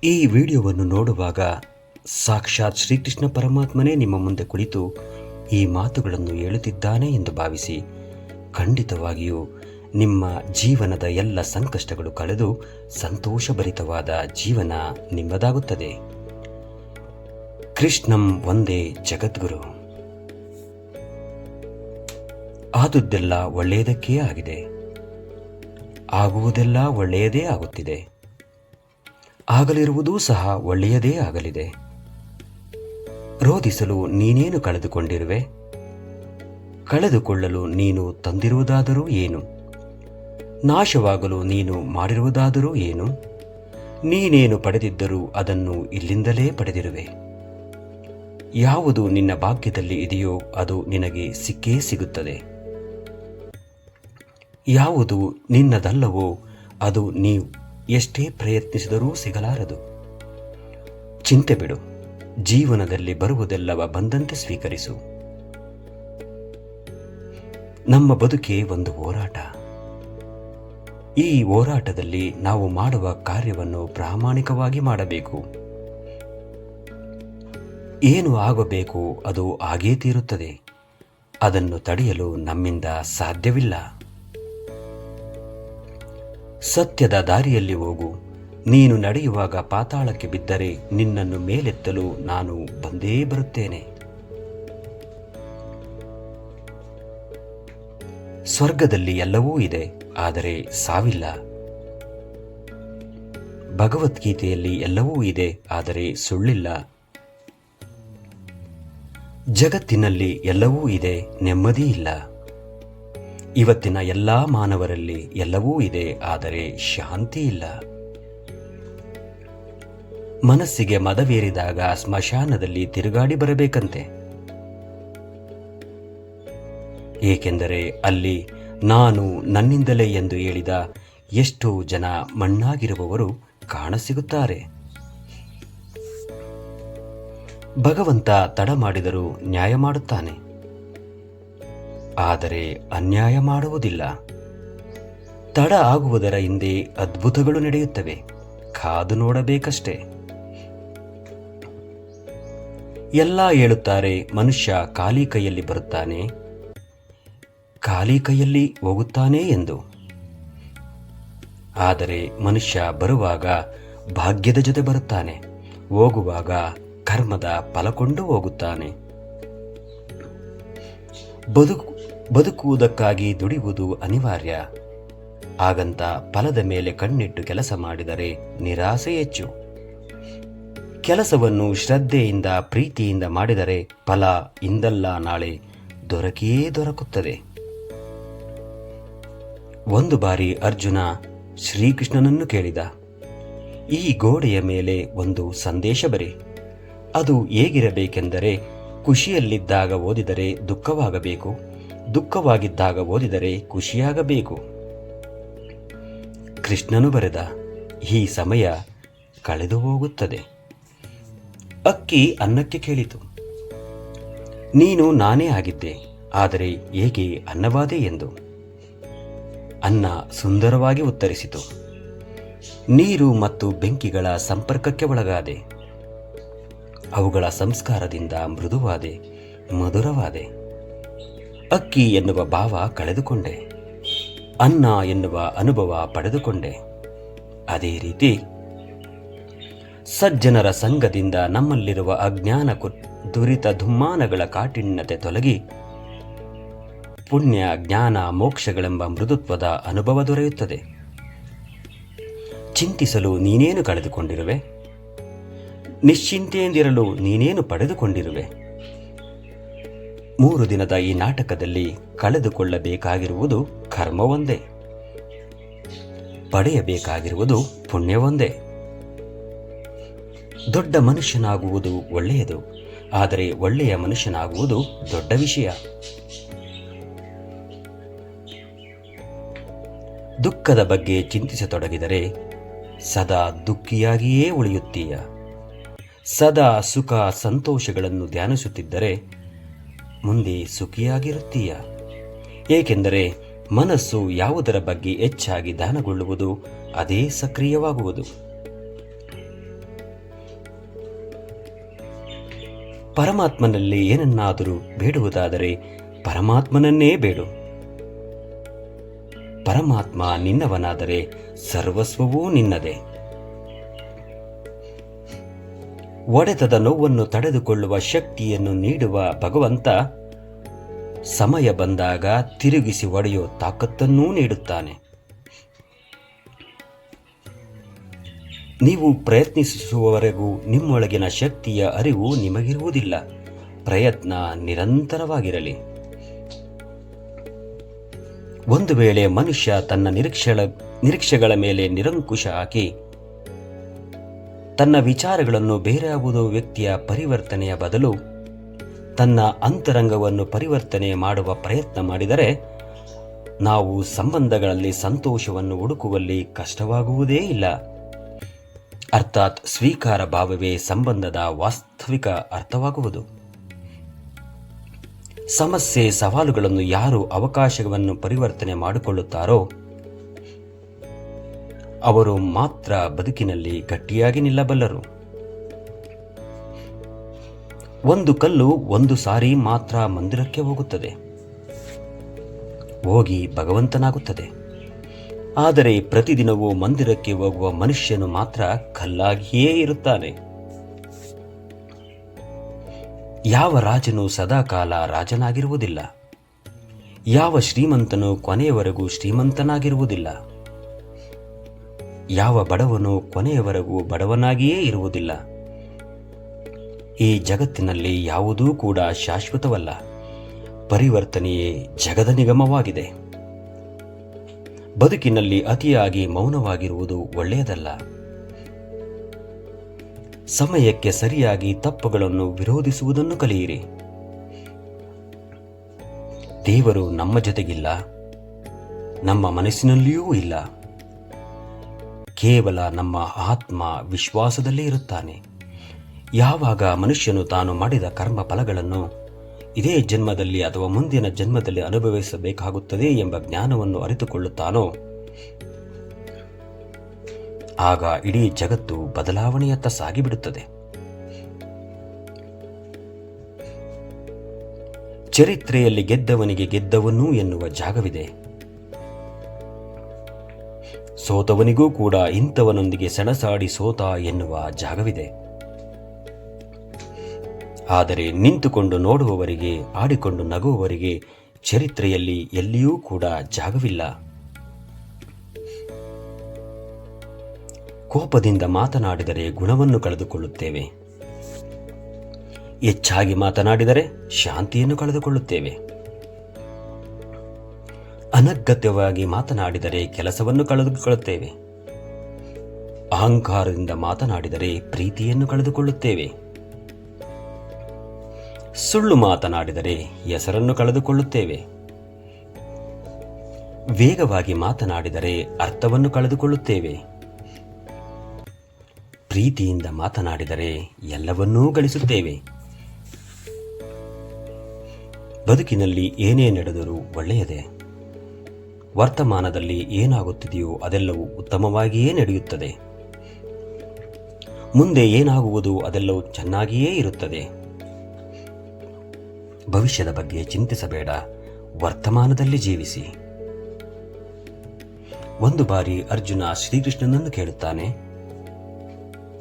ಈ ವಿಡಿಯೋವನ್ನು ನೋಡುವಾಗ ಸಾಕ್ಷಾತ್ ಶ್ರೀಕೃಷ್ಣ ಪರಮಾತ್ಮನೇ ನಿಮ್ಮ ಮುಂದೆ ಕುಳಿತು ಈ ಮಾತುಗಳನ್ನು ಹೇಳುತ್ತಿದ್ದಾನೆ ಎಂದು ಭಾವಿಸಿ ಖಂಡಿತವಾಗಿಯೂ ನಿಮ್ಮ ಜೀವನದ ಎಲ್ಲ ಸಂಕಷ್ಟಗಳು ಕಳೆದು ಸಂತೋಷಭರಿತವಾದ ಜೀವನ ನಿಮ್ಮದಾಗುತ್ತದೆ. ಕೃಷ್ಣಂ ಒಂದೇ ಜಗದ್ಗುರು. ಆದುದೆಲ್ಲ ಒಳ್ಳೆಯದಕ್ಕೇ ಆಗಿದೆ, ಆಗುವುದೆಲ್ಲ ಒಳ್ಳೆಯದೇ ಆಗುತ್ತಿದೆ, ಆಗಲಿರುವುದೂ ಸಹ ಒಳ್ಳೆಯದೇ ಆಗಲಿದೆ. ರೋಧಿಸಲು ನೀನೇನು ಕಳೆದುಕೊಂಡಿರುವೆ? ಕಳೆದುಕೊಳ್ಳಲು ನೀನು ತಂದಿರುವುದಾದರೂ ಏನು? ನಾಶವಾಗಲು ನೀನು ಮಾಡಿರುವುದಾದರೂ ಏನು? ನೀನೇನು ಪಡೆದಿದ್ದರೂ ಅದನ್ನು ಇಲ್ಲಿಂದಲೇ ಪಡೆದಿರುವೆ. ಯಾವುದು ನಿನ್ನ ಭಾಗ್ಯದಲ್ಲಿ ಇದೆಯೋ ಅದು ನಿನಗೆ ಸಿಕ್ಕೇ ಸಿಗುತ್ತದೆ. ಯಾವುದು ನಿನ್ನದಲ್ಲವೋ ಅದು ನೀವು ಎಷ್ಟೇ ಪ್ರಯತ್ನಿಸಿದರೂ ಸಿಗಲಾರದು. ಚಿಂತೆ ಬಿಡು, ಜೀವನದಲ್ಲಿ ಬರುವುದೆಲ್ಲವ ಬಂದಂತೆ ಸ್ವೀಕರಿಸು. ನಮ್ಮ ಬದುಕೇ ಒಂದು ಹೋರಾಟ. ಈ ಹೋರಾಟದಲ್ಲಿ ನಾವು ಮಾಡುವ ಕಾರ್ಯವನ್ನು ಪ್ರಾಮಾಣಿಕವಾಗಿ ಮಾಡಬೇಕು. ಏನು ಆಗಬೇಕು ಅದು ಆಗೇ ತೀರುತ್ತದೆ. ಅದನ್ನು ತಡೆಯಲು ನಮ್ಮಿಂದ ಸಾಧ್ಯವಿಲ್ಲ. ಸತ್ಯದ ದಾರಿಯಲ್ಲಿ ಹೋಗು. ನೀನು ನಡೆಯುವಾಗ ಪಾತಾಳಕ್ಕೆ ಬಿದ್ದರೆ ನಿನ್ನನ್ನು ಮೇಲೆತ್ತಲು ನಾನು ಬಂದೇ ಬರುತ್ತೇನೆ. ಸ್ವರ್ಗದಲ್ಲಿ ಎಲ್ಲವೂ ಇದೆ, ಆದರೆ ಸಾವಿಲ್ಲ. ಭಗವದ್ಗೀತೆಯಲ್ಲಿ ಎಲ್ಲವೂ ಇದೆ, ಆದರೆ ಸುಳ್ಳಿಲ್ಲ. ಜಗತ್ತಿನಲ್ಲಿ ಎಲ್ಲವೂ ಇದೆ, ನೆಮ್ಮದಿ ಇಲ್ಲ. ಇವತ್ತಿನ ಎಲ್ಲಾ ಮಾನವರಲ್ಲಿ ಎಲ್ಲವೂ ಇದೆ, ಆದರೆ ಶಾಂತಿ ಇಲ್ಲ. ಮನಸ್ಸಿಗೆ ಮದವೇರಿದಾಗ ಸ್ಮಶಾನದಲ್ಲಿ ತಿರುಗಾಡಿ ಬರಬೇಕಂತೆ. ಏಕೆಂದರೆ ಅಲ್ಲಿ ನಾನು ನನ್ನಿಂದಲೇ ಎಂದು ಹೇಳಿದ ಎಷ್ಟೋ ಜನ ಮಣ್ಣಾಗಿರುವವರು ಕಾಣಸಿಗುತ್ತಾರೆ. ಭಗವಂತ ತಡ ಮಾಡಿದರೂ ನ್ಯಾಯ ಮಾಡುತ್ತಾನೆ, ಆದರೆ ಅನ್ಯಾಯ ಮಾಡುವುದಿಲ್ಲ. ತಡ ಆಗುವುದರ ಹಿಂದೆ ಅದ್ಭುತಗಳು ನಡೆಯುತ್ತವೆ, ಕಾದು ನೋಡಬೇಕಷ್ಟೇ. ಎಲ್ಲ ಹೇಳುತ್ತಾರೆ ಮನುಷ್ಯ ಖಾಲಿ ಕೈಯಲ್ಲಿ ಬರುತ್ತಾನೆ, ಖಾಲಿ ಕೈಯಲ್ಲಿ ಹೋಗುತ್ತಾನೆ ಎಂದು. ಆದರೆ ಮನುಷ್ಯ ಬರುವಾಗ ಭಾಗ್ಯದ ಜೊತೆ ಬರುತ್ತಾನೆ, ಹೋಗುವಾಗ ಕರ್ಮದ ಫಲಕೊಂಡು ಹೋಗುತ್ತಾನೆ. ಬದುಕುವುದಕ್ಕಾಗಿ ದುಡಿಯುವುದು ಅನಿವಾರ್ಯ. ಹಾಗಂತ ಫಲದ ಮೇಲೆ ಕಣ್ಣಿಟ್ಟು ಕೆಲಸ ಮಾಡಿದರೆ ನಿರಾಸೆ ಹೆಚ್ಚು. ಕೆಲಸವನ್ನು ಶ್ರದ್ಧೆಯಿಂದ ಪ್ರೀತಿಯಿಂದ ಮಾಡಿದರೆ ಫಲ ಇಂದಲ್ಲ ನಾಳೆ ದೊರಕಿಯೇ ದೊರಕುತ್ತದೆ. ಒಂದು ಬಾರಿ ಅರ್ಜುನ ಶ್ರೀಕೃಷ್ಣನನ್ನು ಕೇಳಿದ, ಈ ಗೋಡೆಯ ಮೇಲೆ ಒಂದು ಸಂದೇಶ ಬರೆ. ಅದು ಹೇಗಿರಬೇಕೆಂದರೆ, ಖುಷಿಯಲ್ಲಿದ್ದಾಗ ಓದಿದರೆ ದುಃಖವಾಗಬೇಕು, ದುಃಖವಾಗಿದ್ದಾಗ ಓದಿದರೆ ಖುಷಿಯಾಗಬೇಕು. ಕೃಷ್ಣನು ಬರೆದ, ಈ ಸಮಯ ಕಳೆದು ಹೋಗುತ್ತದೆ. ಅಕ್ಕಿ ಅನ್ನಕ್ಕೆ ಕೇಳಿತು, ನೀನು ನಾನೇ ಆಗಿದ್ದೆ, ಆದರೆ ಹೇಗೆ ಅನ್ನವಾದೆ ಎಂದು. ಅನ್ನ ಸುಂದರವಾಗಿ ಉತ್ತರಿಸಿತು, ನೀರು ಮತ್ತು ಬೆಂಕಿಗಳ ಸಂಪರ್ಕಕ್ಕೆ ಒಳಗಾದೆ. ಅವುಗಳ ಸಂಸ್ಕಾರದಿಂದ ಮೃದುವಾದೆ, ಮಧುರವಾದೆ. ಅಕ್ಕಿ ಎನ್ನುವ ಭಾವ ಕಳೆದುಕೊಂಡೆ, ಅನ್ನ ಎನ್ನುವ ಅನುಭವ ಪಡೆದುಕೊಂಡೆ. ಅದೇ ರೀತಿ ಸಜ್ಜನರ ಸಂಘದಿಂದ ನಮ್ಮಲ್ಲಿರುವ ಅಜ್ಞಾನ ದುರಿತ ದುಮ್ಮಾನಗಳ ಕಾಠಿಣ್ಯತೆ ತೊಲಗಿ ಪುಣ್ಯ ಜ್ಞಾನ ಮೋಕ್ಷಗಳೆಂಬ ಮೃದುತ್ವದ ಅನುಭವ ದೊರೆಯುತ್ತದೆ. ಚಿಂತಿಸಲು ನೀನೇನು ಕಳೆದುಕೊಂಡಿರುವೆ? ನಿಶ್ಚಿಂತೆಯಿಂದಿರಲು ನೀನೇನು ಪಡೆದುಕೊಂಡಿರುವೆ? 3 ದಿನದ ಈ ನಾಟಕದಲ್ಲಿ ಕಳೆದುಕೊಳ್ಳಬೇಕಾಗಿರುವುದು ಕರ್ಮವೊಂದೇ, ಪಡೆಯಬೇಕಾಗಿರುವುದು ಪುಣ್ಯವೊಂದೇ. ದೊಡ್ಡ ಮನುಷ್ಯನಾಗುವುದು ಒಳ್ಳೆಯದು, ಆದರೆ ಒಳ್ಳೆಯ ಮನುಷ್ಯನಾಗುವುದು ದೊಡ್ಡ ವಿಷಯ. ದುಃಖದ ಬಗ್ಗೆ ಚಿಂತಿಸತೊಡಗಿದರೆ ಸದಾ ದುಃಖಿಯಾಗಿಯೇ ಉಳಿಯುತ್ತೀಯ. ಸದಾ ಸುಖ ಸಂತೋಷಗಳನ್ನು ಧ್ಯಾನಿಸುತ್ತಿದ್ದರೆ ಮುಂದೆ ಸುಖಿಯಾಗಿರುತ್ತೀಯ. ಏಕೆಂದರೆ ಮನಸ್ಸು ಯಾವುದರ ಬಗ್ಗೆ ಹೆಚ್ಚಾಗಿ ಧ್ಯಾನಗೊಳ್ಳುವುದು ಅದೇ ಸಕ್ರಿಯವಾಗುವುದು. ಪರಮಾತ್ಮನಲ್ಲಿ ಏನನ್ನಾದರೂ ಬೇಡುವುದಾದರೆ ಪರಮಾತ್ಮನನ್ನೇ ಬೇಡು. ಪರಮಾತ್ಮ ನಿನ್ನವನಾದರೆ ಸರ್ವಸ್ವವೂ ನಿನ್ನದೇ. ಒಡೆತದ ನೋವನ್ನು ತಡೆದುಕೊಳ್ಳುವ ಶಕ್ತಿಯನ್ನು ನೀಡುವ ಭಗವಂತ ಸಮಯ ಬಂದಾಗ ತಿರುಗಿಸಿ ಒಡೆಯೋ ತಾಕತ್ತನ್ನೂ ನೀಡುತ್ತಾನೆ. ನೀವು ಪ್ರಯತ್ನಿಸುವವರೆಗೂ ನಿಮ್ಮೊಳಗಿನ ಶಕ್ತಿಯ ಅರಿವು ನಿಮಗಿರುವುದಿಲ್ಲ. ಪ್ರಯತ್ನ ನಿರಂತರವಾಗಿರಲಿ. ಒಂದು ವೇಳೆ ಮನುಷ್ಯ ತನ್ನ ನಿರೀಕ್ಷೆಗಳ ಮೇಲೆ ನಿರಂಕುಶ ಹಾಕಿ ತನ್ನ ವಿಚಾರಗಳನ್ನು ಬೇರೆ ಯಾವುದೋ ವ್ಯಕ್ತಿಯ ಪರಿವರ್ತನೆಯ ಬದಲು ತನ್ನ ಅಂತರಂಗವನ್ನು ಪರಿವರ್ತನೆ ಮಾಡುವ ಪ್ರಯತ್ನ ಮಾಡಿದರೆ ನಾವು ಸಂಬಂಧಗಳಲ್ಲಿ ಸಂತೋಷವನ್ನು ಹುಡುಕುವಲ್ಲಿ ಕಷ್ಟವಾಗುವುದೇ ಇಲ್ಲ. ಅರ್ಥಾತ್ ಸ್ವೀಕಾರ ಭಾವವೇ ಸಂಬಂಧದ ವಾಸ್ತವಿಕ ಅರ್ಥವಾಗುವುದು. ಸಮಸ್ಯೆ ಸವಾಲುಗಳನ್ನು ಯಾರು ಅವಕಾಶವನ್ನು ಪರಿವರ್ತನೆ ಮಾಡಿಕೊಳ್ಳುತ್ತಾರೋ ಅವರು ಮಾತ್ರ ಬದುಕಿನಲ್ಲಿ ಗಟ್ಟಿಯಾಗಿ ನಿಲ್ಲಬಲ್ಲರು. ಒಂದು ಕಲ್ಲು ಒಂದು ಸಾರಿ ಮಾತ್ರ ಮಂದಿರಕ್ಕೆ ಹೋಗುತ್ತದೆ, ಹೋಗಿ ಭಗವಂತನಾಗುತ್ತದೆ. ಆದರೆ ಪ್ರತಿದಿನವೂ ಮಂದಿರಕ್ಕೆ ಹೋಗುವ ಮನುಷ್ಯನು ಮಾತ್ರ ಕಲ್ಲಾಗಿಯೇ ಇರುತ್ತಾನೆ. ಯಾವ ರಾಜನು ಸದಾಕಾಲ ರಾಜನಾಗಿರುವುದಿಲ್ಲ. ಯಾವ ಶ್ರೀಮಂತನು ಕೊನೆಯವರೆಗೂ ಶ್ರೀಮಂತನಾಗಿರುವುದಿಲ್ಲ. ಯಾವ ಬಡವನು ಕೊನೆಯವರೆಗೂ ಬಡವನಾಗಿಯೇ ಇರುವುದಿಲ್ಲ. ಈ ಜಗತ್ತಿನಲ್ಲಿ ಯಾವುದೂ ಕೂಡ ಶಾಶ್ವತವಲ್ಲ. ಪರಿವರ್ತನೆಯೇ ಜಗದ ನಿಗಮವಾಗಿದೆ. ಬದುಕಿನಲ್ಲಿ ಅತಿಯಾಗಿ ಮೌನವಾಗಿರುವುದು ಒಳ್ಳೆಯದಲ್ಲ. ಸಮಯಕ್ಕೆ ಸರಿಯಾಗಿ ತಪ್ಪುಗಳನ್ನು ವಿರೋಧಿಸುವುದನ್ನು ಕಲಿಯಿರಿ. ದೇವರು ನಮ್ಮ ಜೊತೆಗಿಲ್ಲ, ನಮ್ಮ ಮನಸ್ಸಿನಲ್ಲಿಯೂ ಇಲ್ಲ. ಕೇವಲ ನಮ್ಮ ಆತ್ಮ ವಿಶ್ವಾಸದಲ್ಲೇ ಇರುತ್ತಾನೆ. ಯಾವಾಗ ಮನುಷ್ಯನು ತಾನು ಮಾಡಿದ ಕರ್ಮ ಫಲಗಳನ್ನು ಇದೇ ಜನ್ಮದಲ್ಲಿ ಅಥವಾ ಮುಂದಿನ ಜನ್ಮದಲ್ಲಿ ಅನುಭವಿಸಬೇಕಾಗುತ್ತದೆ ಎಂಬ ಜ್ಞಾನವನ್ನು ಅರಿತುಕೊಳ್ಳುತ್ತಾನೋ ಆಗ ಇಡೀ ಜಗತ್ತು ಬದಲಾವಣೆಯತ್ತ ಸಾಗಿಬಿಡುತ್ತದೆ. ಚರಿತ್ರೆಯಲ್ಲಿ ಗೆದ್ದವನಿಗೆ ಗೆದ್ದವನು ಎನ್ನುವ ಜಾಗವಿದೆ. ಸೋತವನಿಗೂ ಕೂಡ ಇಂಥವನೊಂದಿಗೆ ಸೆಣಸಾಡಿ ಸೋತ ಎನ್ನುವ ಜಾಗವಿದೆ. ಆದರೆ ನಿಂತುಕೊಂಡು ನೋಡುವವರಿಗೆ, ಆಡಿಕೊಂಡು ನಗುವವರಿಗೆ ಚರಿತ್ರೆಯಲ್ಲಿ ಎಲ್ಲಿಯೂ ಕೂಡ ಜಾಗವಿಲ್ಲ. ಕೋಪದಿಂದ ಮಾತನಾಡಿದರೆ ಗುಣವನ್ನು ಕಳೆದುಕೊಳ್ಳುತ್ತೇವೆ. ಹೆಚ್ಚಾಗಿ ಮಾತನಾಡಿದರೆ ಶಾಂತಿಯನ್ನು ಕಳೆದುಕೊಳ್ಳುತ್ತೇವೆ. ಅನಗತ್ಯವಾಗಿ ಮಾತನಾಡಿದರೆ ಕೆಲಸವನ್ನು ಕಳೆದುಕೊಳ್ಳುತ್ತೇವೆ. ಅಹಂಕಾರದಿಂದ ಮಾತನಾಡಿದರೆ ಪ್ರೀತಿಯನ್ನು ಕಳೆದುಕೊಳ್ಳುತ್ತೇವೆ. ಸುಳ್ಳು ಮಾತನಾಡಿದರೆ ಹೆಸರನ್ನು ಕಳೆದುಕೊಳ್ಳುತ್ತೇವೆ. ವೇಗವಾಗಿ ಮಾತನಾಡಿದರೆ ಅರ್ಥವನ್ನು ಕಳೆದುಕೊಳ್ಳುತ್ತೇವೆ. ಪ್ರೀತಿಯಿಂದ ಮಾತನಾಡಿದರೆ ಎಲ್ಲವನ್ನೂ ಗಳಿಸುತ್ತೇವೆ. ಬದುಕಿನಲ್ಲಿ ಏನೇ ನಡೆದರೂ ಒಳ್ಳೆಯದೇ. ವರ್ತಮಾನದಲ್ಲಿ ಏನಾಗುತ್ತಿದೆಯೋ ಅದೆಲ್ಲವೂ ಉತ್ತಮವಾಗಿಯೇ ನಡೆಯುತ್ತದೆ. ಮುಂದೆ ಏನಾಗುವುದು ಅದೆಲ್ಲವೂ ಚೆನ್ನಾಗಿಯೇ ಇರುತ್ತದೆ. ಭವಿಷ್ಯದ ಬಗ್ಗೆ ಚಿಂತಿಸಬೇಡ, ವರ್ತಮಾನದಲ್ಲಿ ಜೀವಿಸಿ. ಒಂದು ಬಾರಿ ಅರ್ಜುನ ಶ್ರೀಕೃಷ್ಣನನ್ನು ಕೇಳುತ್ತಾನೆ,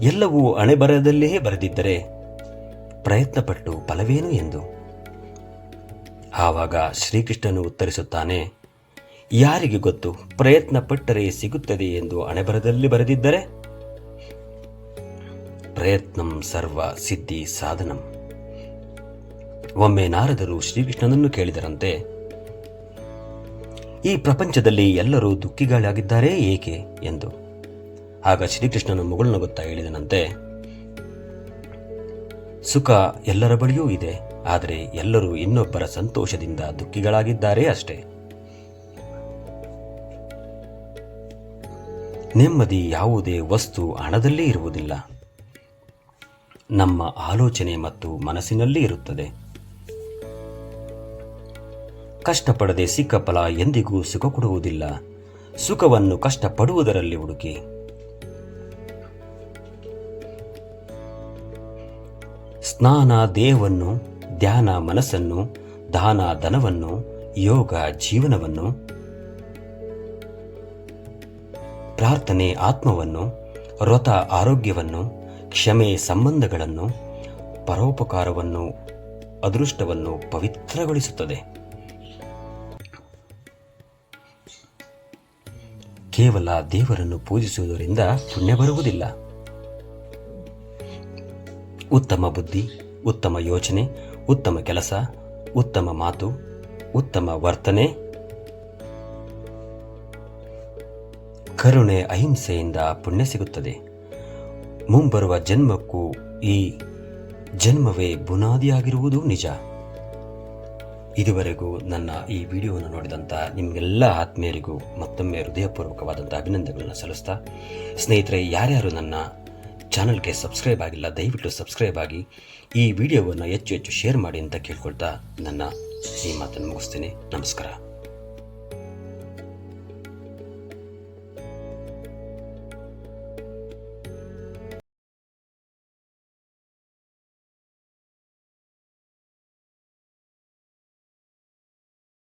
ಎಲ್ಲವೂ ಹಣೆಬರಹದಲ್ಲೇ ಬರೆದಿದ್ದರೆ ಪ್ರಯತ್ನಪಟ್ಟು ಫಲವೇನು ಎಂದು. ಆವಾಗ ಶ್ರೀಕೃಷ್ಣನು ಉತ್ತರಿಸುತ್ತಾನೆ, ಯಾರಿಗೆ ಗೊತ್ತು, ಪ್ರಯತ್ನ ಪಟ್ಟರೆ ಸಿಗುತ್ತದೆ ಎಂದು ಹಣೆಬರಹದಲ್ಲಿ ಬರೆದಿದ್ದರೆ. ಪ್ರಯತ್ನಂ ಸರ್ವ ಸಿದ್ಧಿ ಸಾಧನಂ. ಒಮ್ಮೆ ನಾರದರು ಶ್ರೀಕೃಷ್ಣನನ್ನು ಕೇಳಿದರಂತೆ, ಈ ಪ್ರಪಂಚದಲ್ಲಿ ಎಲ್ಲರೂ ದುಃಖಿಗಳಾಗಿದ್ದಾರೆ ಏಕೆ ಎಂದು. ಆಗ ಶ್ರೀಕೃಷ್ಣನು ಮುಗುಳ್ನಗುತ್ತಾ ಹೇಳಿದನಂತೆ, ಸುಖ ಎಲ್ಲರ ಬಳಿಯೂ ಇದೆ, ಆದರೆ ಎಲ್ಲರೂ ಇನ್ನೊಬ್ಬರ ಸಂತೋಷದಿಂದ ದುಃಖಿಗಳಾಗಿದ್ದಾರೆ ಅಷ್ಟೇ. ನೆಮ್ಮದಿ ಯಾವುದೇ ವಸ್ತು ಹಣದಲ್ಲಿ ಇರುವುದಿಲ್ಲ, ನಮ್ಮ ಆಲೋಚನೆ ಮತ್ತು ಮನಸ್ಸಿನಲ್ಲಿ ಇರುತ್ತದೆ. ಕಷ್ಟಪಡದೆ ಸಿಕ್ಕ ಫಲ ಎಂದಿಗೂ ಸುಖ ಕೊಡುವುದಿಲ್ಲ. ಸುಖವನ್ನು ಕಷ್ಟಪಡುವುದರಲ್ಲಿ ಹುಡುಕಿ. ಸ್ನಾನ ದೇಹವನ್ನು, ಧ್ಯಾನ ಮನಸ್ಸನ್ನು, ದಾನ ಧನವನ್ನು, ಯೋಗ ಜೀವನವನ್ನು, ಪ್ರಾರ್ಥನೆ ಆತ್ಮವನ್ನು, ವ್ರತ ಆರೋಗ್ಯವನ್ನು, ಕ್ಷಮೆ ಸಂಬಂಧಗಳನ್ನು, ಪರೋಪಕಾರವನ್ನು, ಅದೃಷ್ಟವನ್ನು ಪವಿತ್ರಗೊಳಿಸುತ್ತದೆ. ಕೇವಲ ದೇವರನ್ನು ಪೂಜಿಸುವುದರಿಂದ ಪುಣ್ಯ ಬರುವುದಿಲ್ಲ. ಉತ್ತಮ ಬುದ್ಧಿ, ಉತ್ತಮ ಯೋಚನೆ, ಉತ್ತಮ ಕೆಲಸ, ಉತ್ತಮ ಮಾತು, ಉತ್ತಮ ವರ್ತನೆ, ಕರುಣೆ, ಅಹಿಂಸೆಯಿಂದ ಪುಣ್ಯ ಸಿಗುತ್ತದೆ. ಮುಂಬರುವ ಜನ್ಮಕ್ಕೂ ಈ ಜನ್ಮವೇ ಬುನಾದಿಯಾಗಿರುವುದು ನಿಜ. ಇದುವರೆಗೂ ನನ್ನ ಈ ವಿಡಿಯೋವನ್ನು ನೋಡಿದಂಥ ನಿಮಗೆಲ್ಲ ಆತ್ಮೀಯರಿಗೂ ಮತ್ತೊಮ್ಮೆ ಹೃದಯಪೂರ್ವಕವಾದಂಥ ಅಭಿನಂದನೆಗಳನ್ನು ಸಲ್ಲಿಸ್ತಾ, ಸ್ನೇಹಿತರೆ, ಯಾರ್ಯಾರು ನನ್ನ ಚಾನಲ್ಗೆ ಸಬ್ಸ್ಕ್ರೈಬ್ ಆಗಿಲ್ಲ ದಯವಿಟ್ಟು ಸಬ್ಸ್ಕ್ರೈಬ್ ಆಗಿ ಈ ವಿಡಿಯೋವನ್ನು ಹೆಚ್ಚು ಶೇರ್ ಮಾಡಿ ಅಂತ ಕೇಳ್ಕೊಳ್ತಾ ನನ್ನ ಈ ಮಾತನ್ನು ಮುಗಿಸ್ತೀನಿ. ನಮಸ್ಕಾರ.